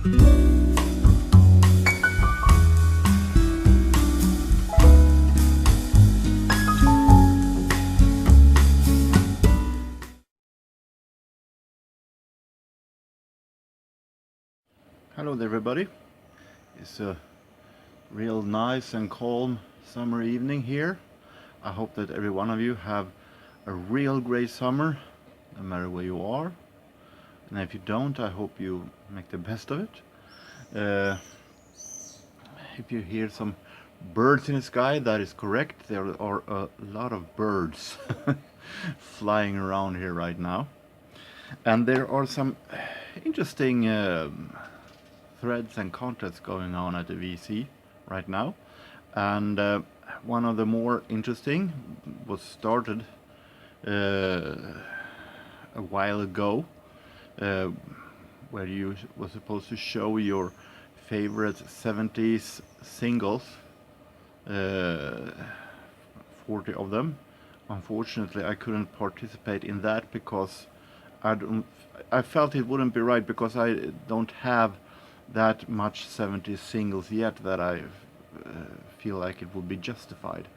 Hello there everybody. It's a real nice and calm summer evening here. I hope that every one of you have a real great summer, no matter where you are. And if you don't, I hope you make the best of it. If you hear some birds in the sky, that is correct. There are a lot of birds flying around here right now. And there are some interesting threads and contests going on at the VC right now, and one of the more interesting was started a while ago, where you was supposed to show your favorite 70s singles, 40 of them. Unfortunately, I couldn't participate in that because I felt it wouldn't be right, because I don't have that much 70s singles yet that I feel like it would be justified.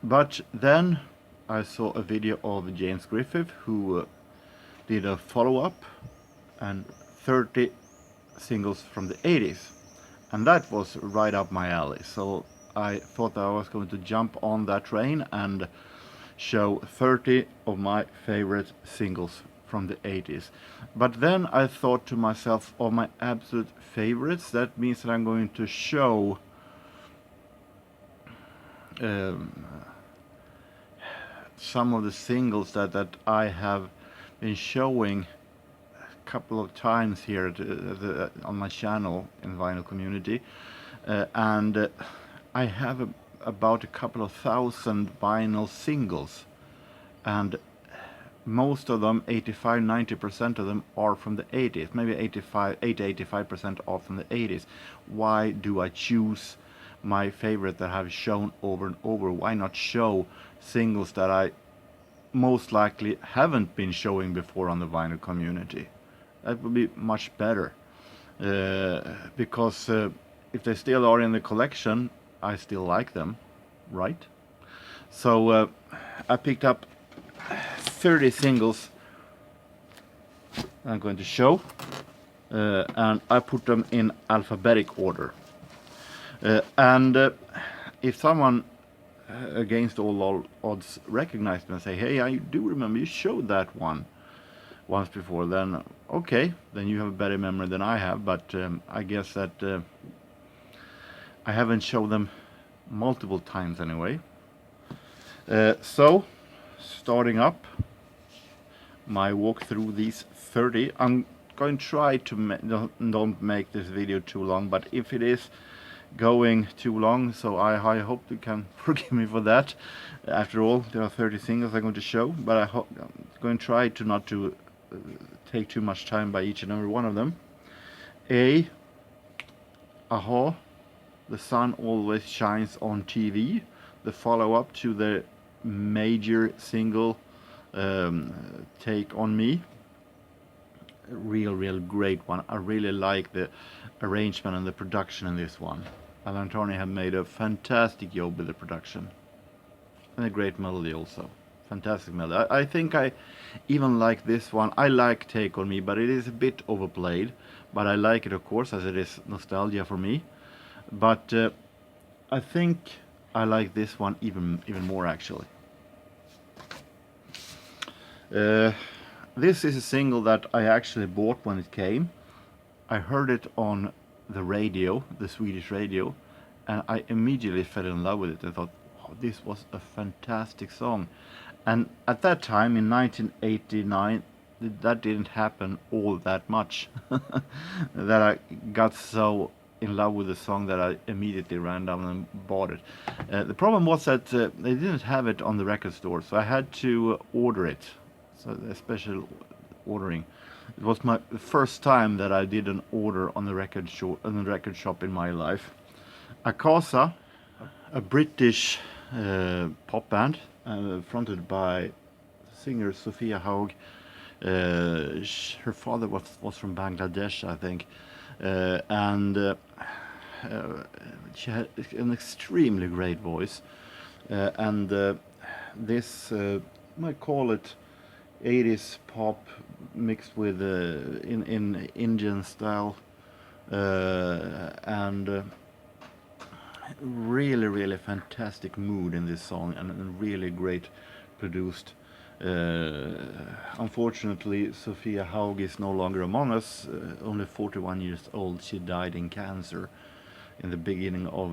But then I saw a video of James Griffith, who did a follow-up and 30 singles from the 80s, and that was right up my alley. So I thought that I was going to jump on that train and show 30 of my favorite singles from the 80s. But then I thought to myself, of my absolute favorites, that means that I'm going to show some of the singles that I have been showing a couple of times here on my channel in Vinyl Community, and I have about a couple of thousand vinyl singles, and most of them, 85-90% of them, are from the 80s. Maybe 80-85% are from the 80s. Why do I choose my favorite that I've shown over and over? Why not show singles that I most likely haven't been showing before on the Vinyl Community? That would be much better, because if they still are in the collection, I still like them, right? So I picked up 30 singles I'm going to show, and I put them in alphabetic order. And if someone against all odds recognize me and say, hey, I do remember you showed that one once before, then okay, then you have a better memory than I have. But I guess that I haven't shown them multiple times anyway. So starting up my walk through these 30, I'm going to try to don't make this video too long, but if it is going too long, so I hope you can forgive me for that. After all, there are 30 singles I'm going to show, but I'm going to try to not to take too much time by each and every one of them. Aha, The Sun Always Shines on TV, the follow-up to the major single Take On Me. A real great one. I really like the arrangement and the production in this one. Alan Tarney have made a fantastic job with the production, and a great melody also. Fantastic melody. I think I even like this one. I like Take On Me, but it is a bit overplayed, but I like it, of course, as it is nostalgia for me. But I think I like this one even more, actually. This is a single that I actually bought when it came. I heard it on the radio, the Swedish radio, and I immediately fell in love with it. I thought, oh, this was a fantastic song. And at that time, in 1989, that didn't happen all that much. That I got so in love with the song that I immediately ran down and bought it. The problem was that they didn't have it on the record store, so I had to order it. So a special ordering. It was my first time that I did an order on the record shop in my life. Akasa, a British pop band fronted by singer Sophia Haug. Her father was from Bangladesh, I think, and she had an extremely great voice, and this might call it 80s pop mixed with in Indian style, and really fantastic mood in this song, and really great produced. Unfortunately, Sophia Haug is no longer among us, only 41 years old. She died in cancer in the beginning of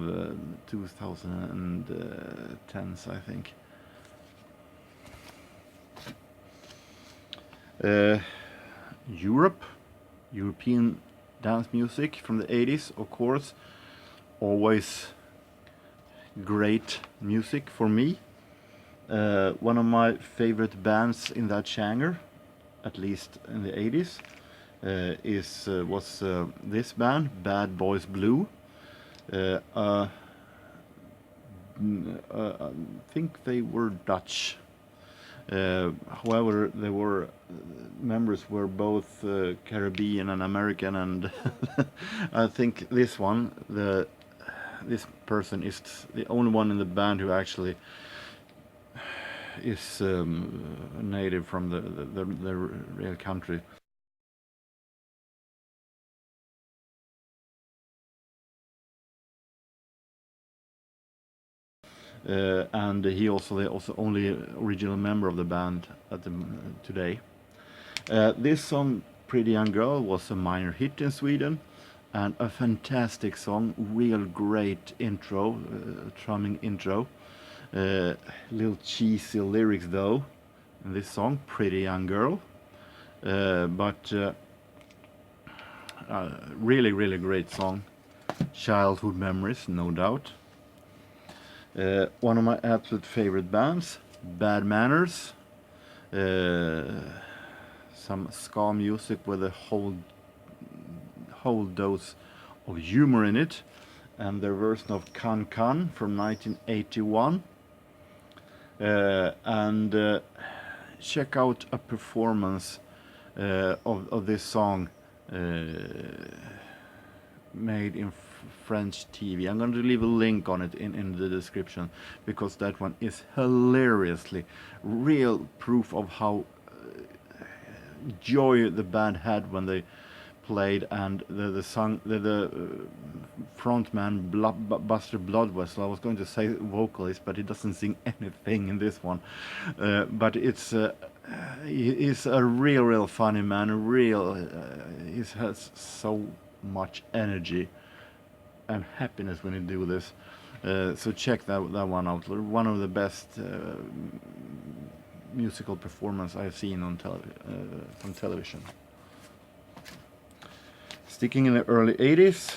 2010s, I think. European dance music from the 80s, of course, always great music for me. One of my favorite bands in that genre, at least in the 80s, was this band, Bad Boys Blue. I think they were Dutch. However, they were members were both Caribbean and American, and I think this person is the only one in the band who actually is native from the real country. And he also the only original member of the band today. This song, Pretty Young Girl, was a minor hit in Sweden, and a fantastic song, real great intro, strumming intro. Little cheesy lyrics though in this song, Pretty Young Girl, but really great song. Childhood memories, no doubt. One of my absolute favorite bands, Bad Manners. Some ska music with a whole dose of humor in it, and their version of Kon Kon from 1981. And check out a performance of this song made in French TV. I'm going to leave a link on it in the description, because that one is hilariously real proof of how joy the band had when they played, and the frontman Buster Bloodwessel, I was going to say vocalist, but he doesn't sing anything in this one, but he's a real funny man, he has so much energy and happiness when he do this, so check that one out. One of the best musical performance I've seen on from television. Sticking in the early 80s,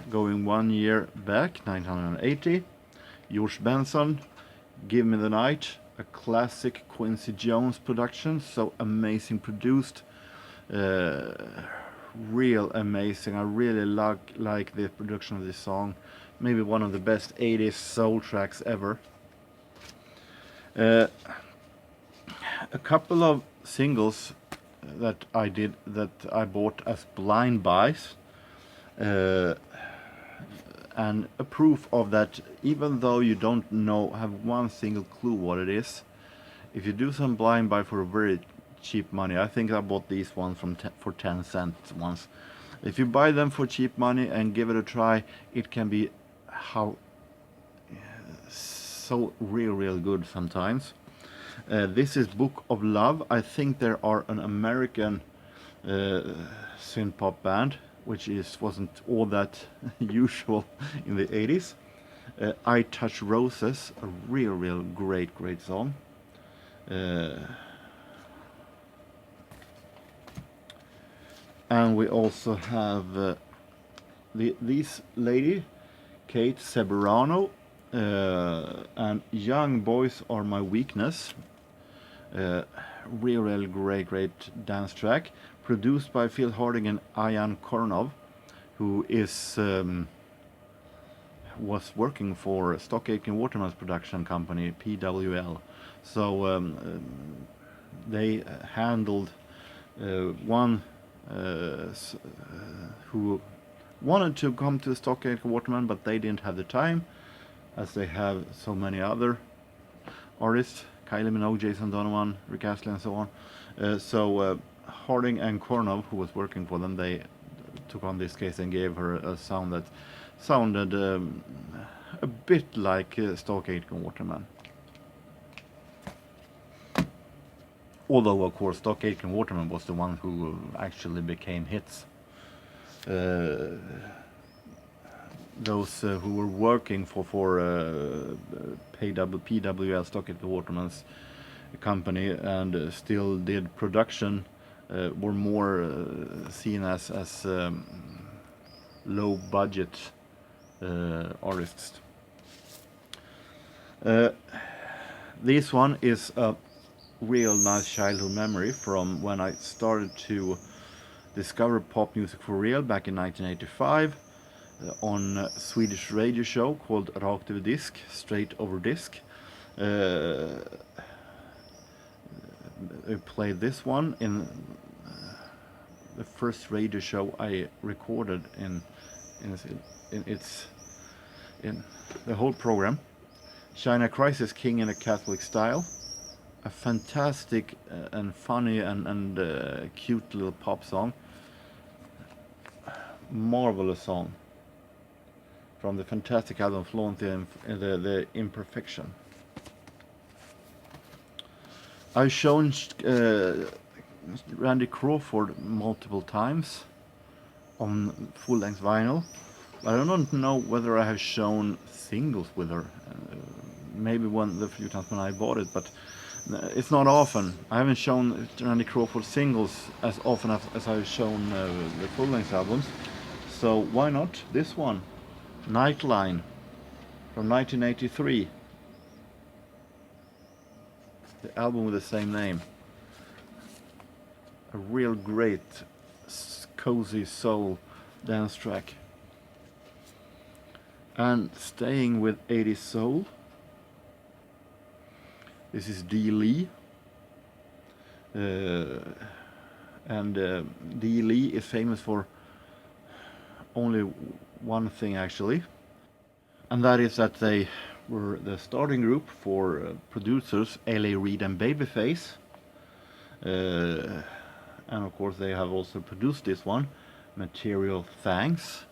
going 1 year back, 1980, George Benson, Give Me the Night, a classic Quincy Jones production, so amazing produced, real amazing. I really like the production of this song, maybe one of the best 80s soul tracks ever. A couple of singles that I bought as blind buys, and a proof of that, even though you don't have one single clue what it is, if you do some blind buy for a very cheap money, I think I bought these ones for 10 cents once. If you buy them for cheap money and give it a try, it can be so real good sometimes. This is Book of Love. I think there are an American synth pop band, which wasn't all that usual in the 80s. I Touch Roses, a real great song. And we also have this lady, Kate Ceberano, and Young Boys Are My Weakness. Real great dance track, produced by Phil Harding and Ian Kornov, who was working for Stock Aitken Waterman's production company, PWL. So they handled one who wanted to come to Stockholm Waterman, but they didn't have the time, as they have so many other artists, Kylie Minogue, Jason Donovan, Rick Astley, and so on. So Harding and Kornov, who was working for them, they took on this case and gave her a sound that sounded a bit like Stockholm Waterman. Although, of course, Stockholm Waterman was the one who actually became hits. Those who were working for PWL, Stockholm Waterman's company, and still did production, were more seen as low budget artists. This one is a real nice childhood memory from when I started to discover pop music for real back in 1985 on a Swedish radio show called Rakt över disk, Straight Over Disc. I played this one in the first radio show I recorded in the whole program. China Crisis King in a Catholic Style. A fantastic and funny and cute little pop song. Marvelous song from the fantastic album Flaunt the Imperfection. I've shown Randy Crawford multiple times on full-length vinyl. I don't know whether I have shown singles with her. Maybe the few times when I bought it, but it's not often. I haven't shown Randy Crawford singles as often as I've shown the full-length albums. So why not this one? Nightline from 1983. The album with the same name. A real great cozy soul dance track. And staying with 80s soul, this is Dee Lee. And Dee Lee is famous for only one thing actually, and that is that they were the starting group for producers L.A. Reid and Babyface, and of course they have also produced this one, Material Thanks,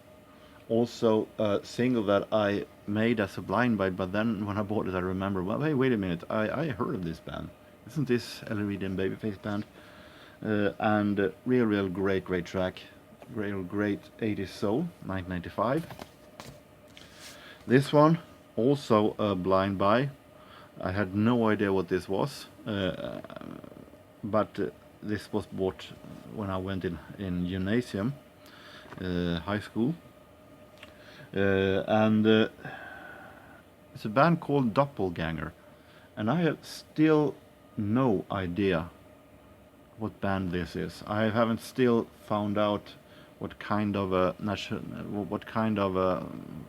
also a single that I made as a blind buy, but then when I bought it I remember, well, hey, wait a minute, I heard of this band, isn't this L.A. Reid and Babyface band? And real great track. Real great 80s soul, 1995. This one also a blind buy. I had no idea what this was, but this was bought when I went in gymnasium, high school, and it's a band called Doppelganger, and I have still no idea what band this is. I haven't still found out what kind of a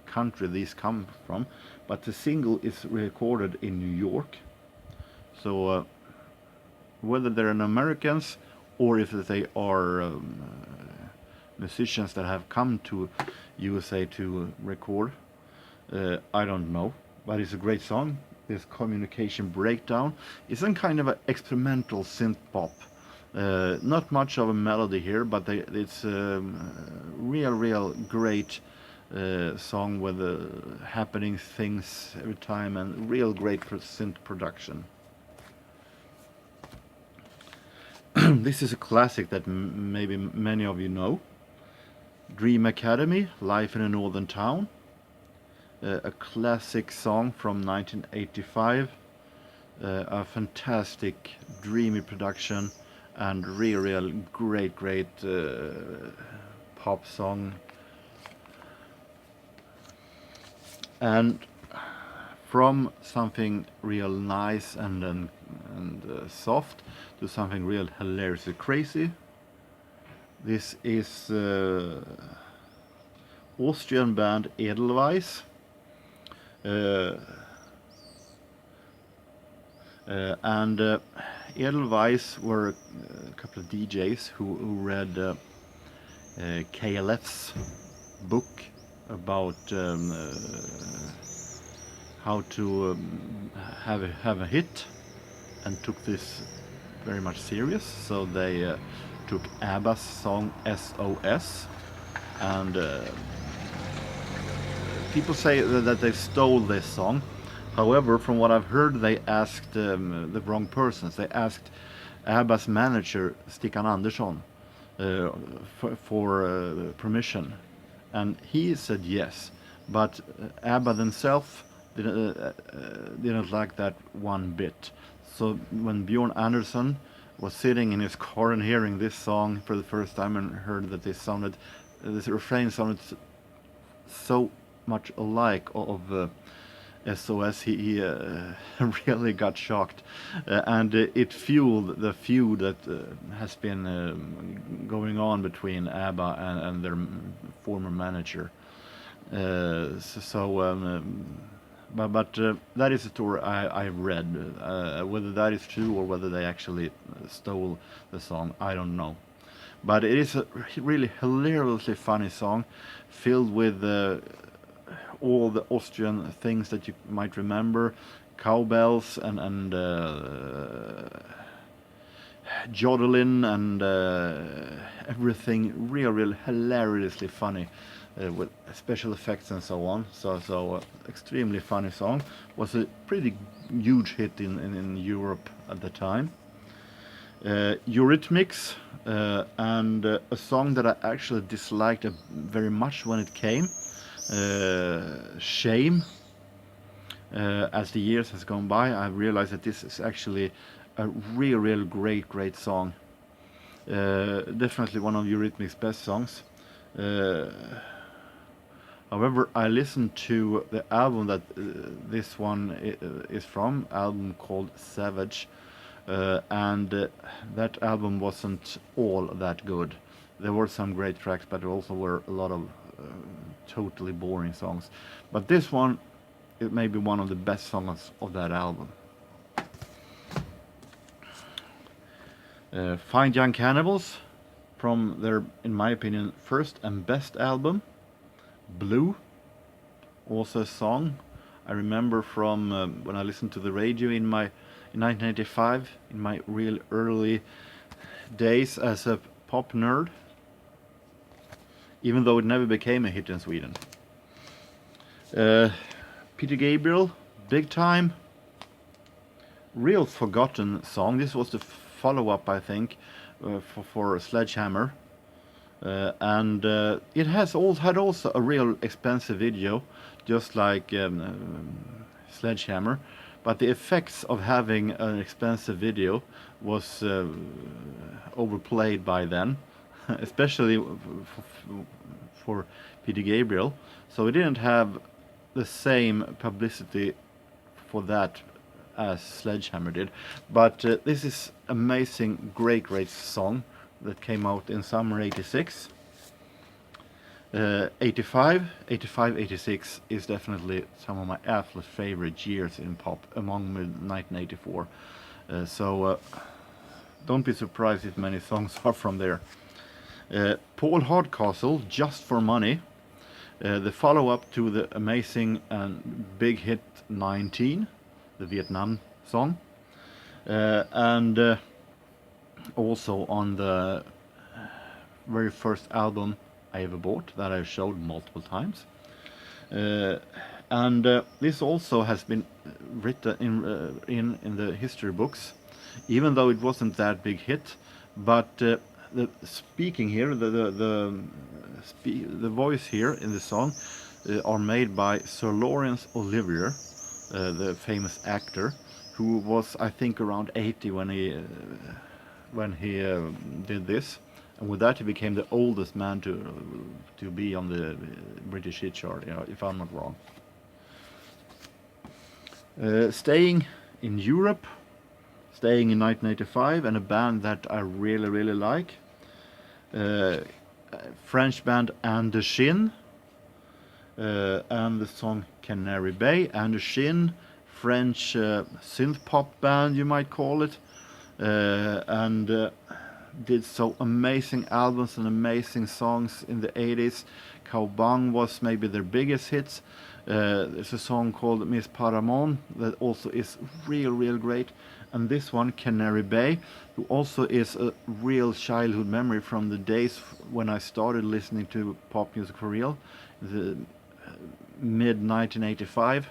country these come from, but the single is recorded in New York. So whether they're Americans or if they are musicians that have come to USA to record, I don't know. But it's a great song. This Communication Breakdown is some kind of an experimental synth pop. Not much of a melody here, but it's real great song with happening things every time and real great synth production. This is a classic that maybe many of you know. Dream Academy, Life in a Northern Town. A classic song from 1985. A fantastic dreamy production and real great pop song. And from something real nice and soft to something real hilariously crazy. This is Austrian band Edelweiss. And Edelweiss were a couple of DJs who read KLF's book about how to have a hit, and took this very much serious. So they took ABBA's song SOS, and people say that they stole this song. However, from what I've heard, they asked the wrong persons. They asked ABBA's manager Stickan Andersson for permission, and he said yes. But ABBA themselves didn't like that one bit. So when Björn Andersson was sitting in his car and hearing this song for the first time and heard that this refrain sounded so much alike of SOS, he really got shocked, and it fueled the feud that has been going on between ABBA and their former manager. But that is a story I read. Whether that is true or whether they actually stole the song, I don't know. But it is a really hilariously funny song, filled with all the Austrian things that you might remember, cowbells and jodelin and everything real hilariously funny, with special effects and so on. So extremely funny song. Was a pretty huge hit in Europe at the time. Eurythmics, and a song that I actually disliked very much when it came. Shame. As the years has gone by, I've realized that this is actually a real great song. Definitely one of Eurythmics' best songs. However, I listened to the album that this one is from, album called Savage, and that album wasn't all that good. There were some great tracks, but there also were a lot of totally boring songs. But this one, it may be one of the best songs of that album. Fine Young Cannibals, from their, in my opinion, first and best album, Blue. Also a song I remember from when I listened to the radio in 1995, in my real early days as a pop nerd, even though it never became a hit in Sweden. Peter Gabriel, Big Time, real forgotten song. This was the follow-up, I think, for Sledgehammer. And it had also a real expensive video, just like Sledgehammer, but the effects of having an expensive video was overplayed by then, especially for Peter Gabriel. So it didn't have the same publicity for that as Sledgehammer did. But this is amazing, great song that came out in summer '86. 85-86 is definitely some of my absolute favorite years in pop, among 1984. So don't be surprised if many songs are from there. Paul Hardcastle, Just for Money, the follow-up to the amazing and big hit 19, the Vietnam song, and also on the very first album I ever bought, that I showed multiple times. And this also has been written in the history books, even though it wasn't that big hit. But the speaking here, the voice here in the song are made by Sir Laurence Olivier, the famous actor, who was, I think, around 80 when he did this. And with that, he became the oldest man to be on the British hit chart, if I'm not wrong. Staying in Europe, staying in 1985, and a band that I really like, French band Indochine, and the song Canary Bay. Indochine, French synth pop band, you might call it, and did so amazing albums and amazing songs in the 80s. Cowbang was maybe their biggest hits. There's a song called Miss Paramon that also is real great. And this one, Canary Bay, who also is a real childhood memory from the days when I started listening to pop music for real, the mid 1985.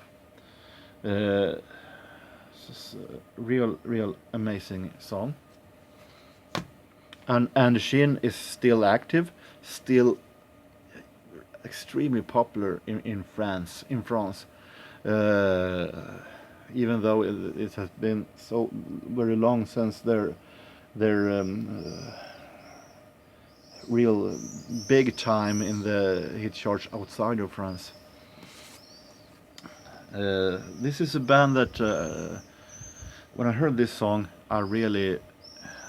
It's a real amazing song. And Shin is still active, still extremely popular in France. Even though it has been so very long since their real big time in the hit charts outside of France. This is a band that when I heard this song, I really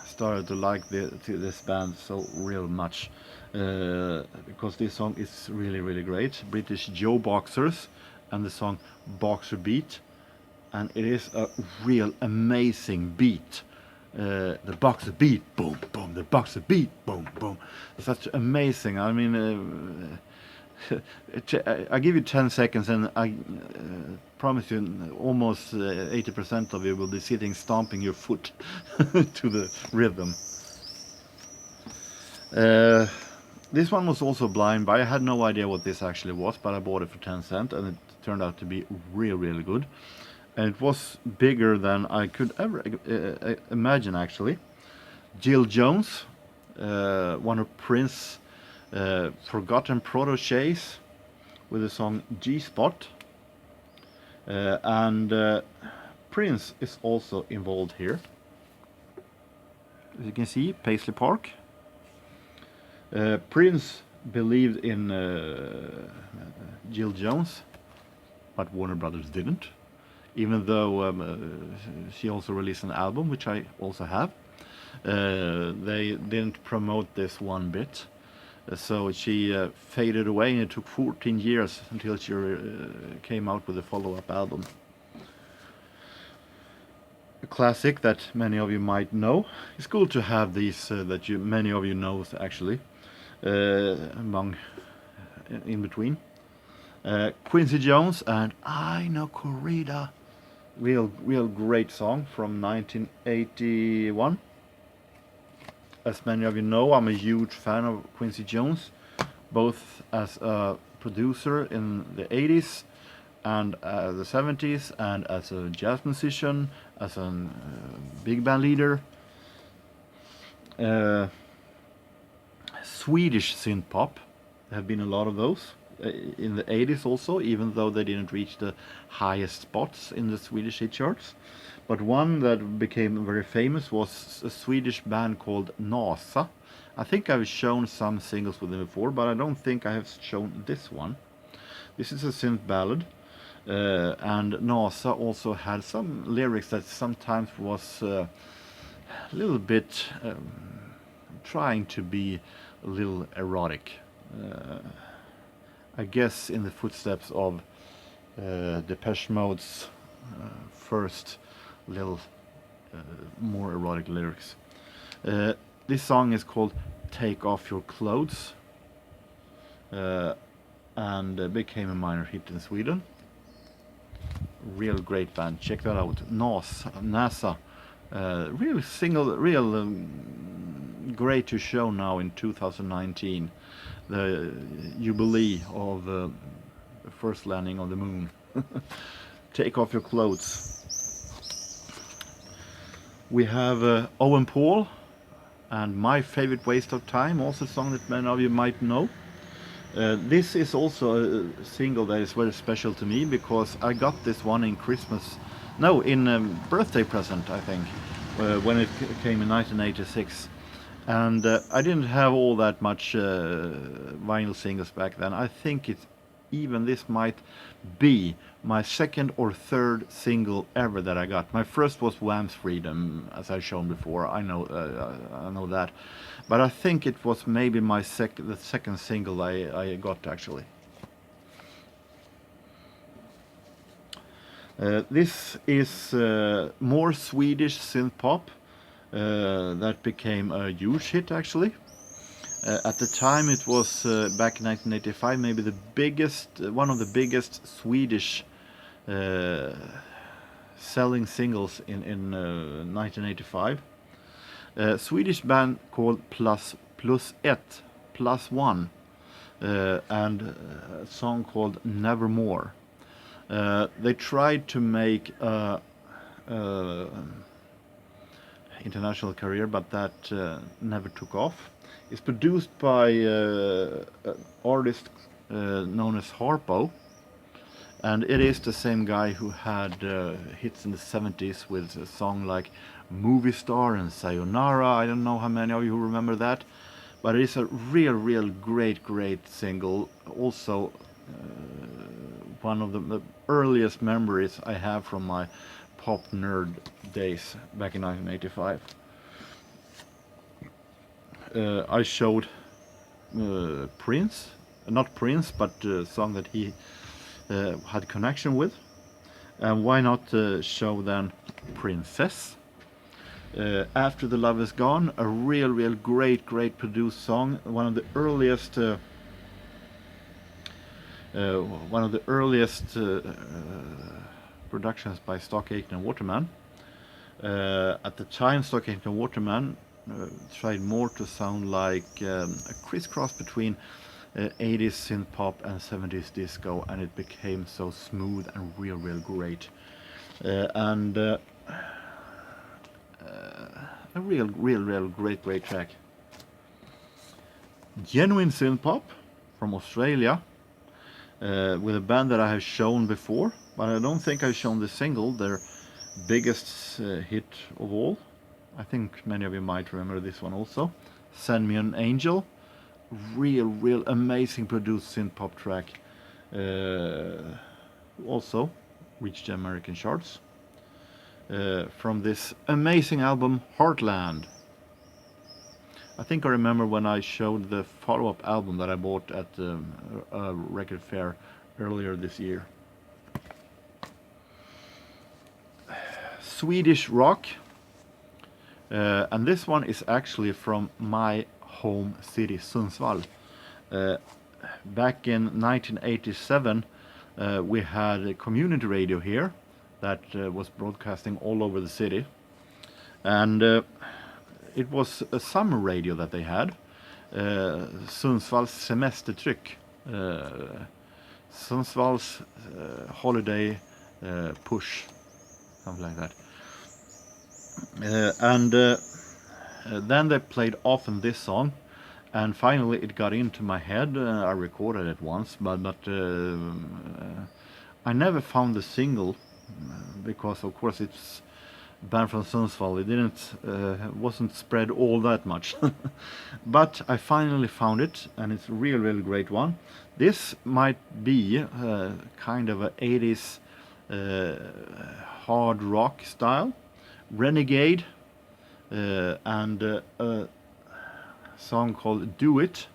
started to like this band so real much, because this song is really great. British Joe Boxers and the song Boxer Beat, and it is a real amazing beat. The boxer beat, boom boom, the boxer beat, boom boom. Such amazing. I mean, I give you 10 seconds and I promise you almost 80% of you will be sitting stomping your foot to the rhythm. This one was also blind buy. I had no idea what this actually was, but I bought it for 10 cents and it turned out to be really good. And it was bigger than I could ever imagine, actually. Jill Jones, one of Prince's forgotten proteges, with the song G-Spot. And Prince is also involved here. As you can see, Paisley Park. Prince believed in Jill Jones, but Warner Brothers didn't. Even though she also released an album, which I also have. They didn't promote this one bit. So she faded away, and it took 14 years until she came out with a follow-up album. A classic that many of you might know. It's cool to have these that many of you know, actually, in between. Quincy Jones and I Know Corrida. Real great song from 1981. As many of you know, I'm a huge fan of Quincy Jones, both as a producer in the 80s and the 70s, and as a jazz musician, as a big band leader. Swedish synth pop, there have been a lot of those in the 80s also, even though they didn't reach the highest spots in the Swedish hit charts. But one that became very famous was a Swedish band called Norsu. I think I've shown some singles with them before, but I don't think I have shown this one. This is a synth ballad, and Norsu also had some lyrics that sometimes was a little bit trying to be a little erotic. I guess in the footsteps of Depeche Mode's first little more erotic lyrics. This song is called Take Off Your Clothes, and became a minor hit in Sweden. Real great band, check that out. NASA, real great to show now in 2019, the jubilee of the first landing on the moon. Take Off Your Clothes. We have Owen Paul and My Favorite Waste of Time, also a song that many of you might know. This is also a single that is very special to me, because I got this one in birthday present, I think, when it came in 1986. And I didn't have all that much vinyl singles back then. I think this might be my second or third single ever that I got. My first was Wham's Freedom, as I've shown before. I know that, but I think it was maybe the second single I got, actually. This is more Swedish synth pop. that became a huge hit actually. At the time it was back in 1985 maybe the biggest, one of the biggest Swedish selling singles in 1985. Swedish band called Plus Ett, Plus One, and a song called Nevermore. They tried to make a international career, but that never took off. It's produced by an artist known as Harpo, and it is the same guy who had hits in the 70s with a song like Movie Star and Sayonara. I don't know how many of you remember that, but it is a real great single. Also one of the earliest memories I have from my pop nerd days back in 1985. I showed Prince, not Prince, but a song that he had connection with, and why not show then Princess, After the Love Is Gone, a real great produced song, one of the earliest productions by Stock Aitken and Waterman. At the time, Stock Aitken and Waterman tried more to sound like a crisscross between 80s synth pop and 70s disco, and it became so smooth and real great. And a real great track. Genuine synth pop from Australia, with a band that I have shown before, but I don't think I've shown the single, their biggest hit of all. I think many of you might remember this one also. Send Me an Angel. Real amazing produced synth pop track. Also reached the American charts. From this amazing album Heartland. I think I remember when I showed the follow-up album that I bought at a record fair earlier this year. Swedish Rock. And this one is actually from my home city, Sundsvall. Back in 1987, we had a community radio here that was broadcasting all over the city. And it was a summer radio that they had. Sundsvalls semestertryck. Sundsvalls holiday push. Something like that. Then they played often this song, and finally it got into my head. I recorded it once, but I never found the single because, of course, it's a band from Sundsvall. It wasn't spread all that much, but I finally found it, and it's a real great one. This might be kind of a 80s hard rock style. Renegade, and a song called Do It.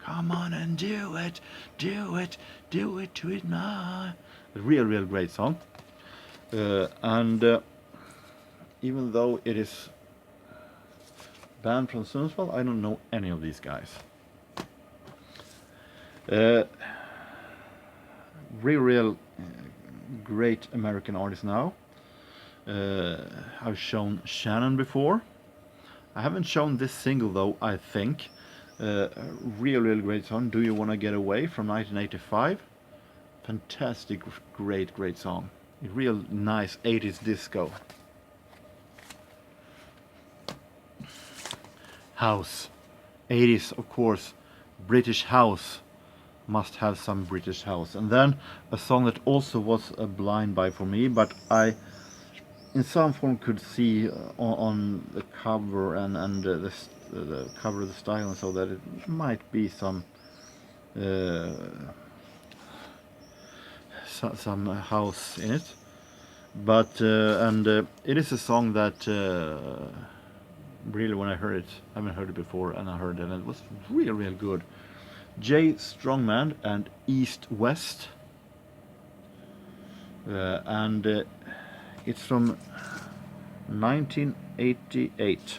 Come on and do it to it now. A real great song. And even though it is band from Sundsvall, I don't know any of these guys. Real great American artist now. I've shown Shannon before. I haven't shown this single though, I think. Real great song, Do You Wanna Get Away, from 1985. Fantastic, great song. Real nice 80s disco. House. 80s, of course. British house. Must have some British house. And then a song that also was a blind buy for me, but I in some form could see on the cover and the cover of the style and so that it might be some house in it, but it is a song that really, when I heard it, I haven't heard it before, and I heard it and it was real good. J Strongman and East West, and it's from 1988.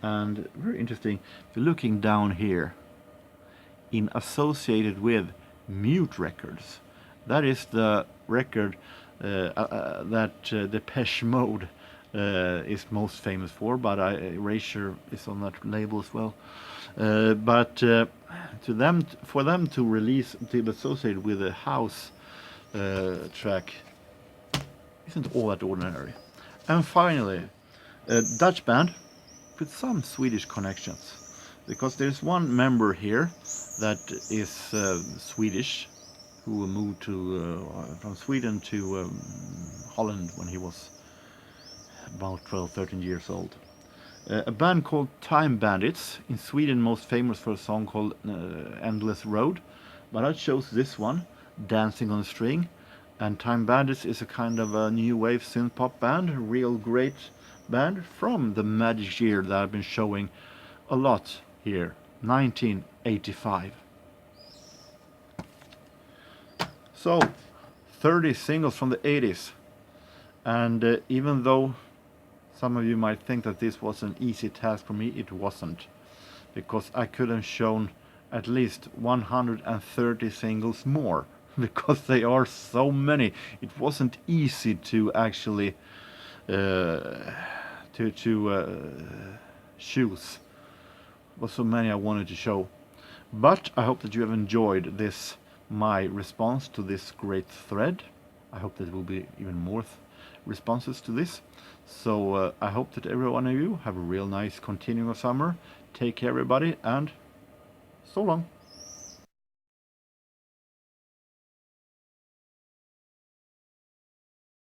And very interesting, if you're looking down here, in associated with Mute Records, that is the record that Depeche Mode is most famous for, but Erasure is on that label as well. But for them to release, to be associated with a house track, isn't all that ordinary. And finally, a Dutch band with some Swedish connections, because there's one member here that is Swedish, who moved from Sweden to Holland when he was about 12, 13 years old. A band called Time Bandits, in Sweden most famous for a song called Endless Road, but I chose this one, Dancing on a String. And Time Bandits is a kind of a new wave synth pop band, a real great band from the magic year that I've been showing a lot here, 1985. So 30 singles from the 80s, and even though some of you might think that this was an easy task for me, it wasn't, because I could have shown at least 130 singles more, because they are so many. It wasn't easy to actually choose. There was so many I wanted to show, but I hope that you have enjoyed this, my response to this great thread. I hope that there will be even more responses to this. So I hope that every one of you have a real nice continuing of summer. Take care, everybody, and so long.